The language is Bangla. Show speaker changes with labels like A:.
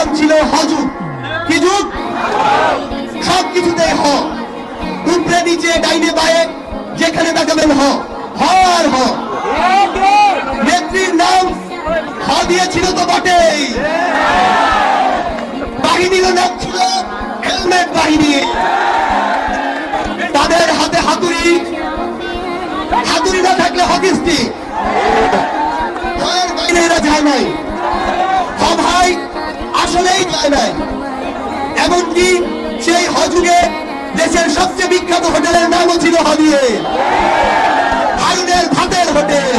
A: নাম ছিল হযুগ। কি যুগ? সবকিছুতেই হ, উপরে নিচে ডাইনে বায়ে যেখানে তাকাবেন হ, হ আর হ। নেত্রীর নাম হ দিয়েছিল তো বটেই, বাহিনীর নাম ছিল হেলমেট বাহিনী। তাদের হাতে হাতুড়ি, হাতুড়ি না থাকলে হকি স্টিক, বাইরে এরা যায় নাই। হ ভাই আসলেই যায় নাই। এমনকি সেই হযুগে দেশের সবচেয়ে বিখ্যাত হোটেলের নামও ছিল হ দিয়ে, হারুনের ভাতের হোটেল।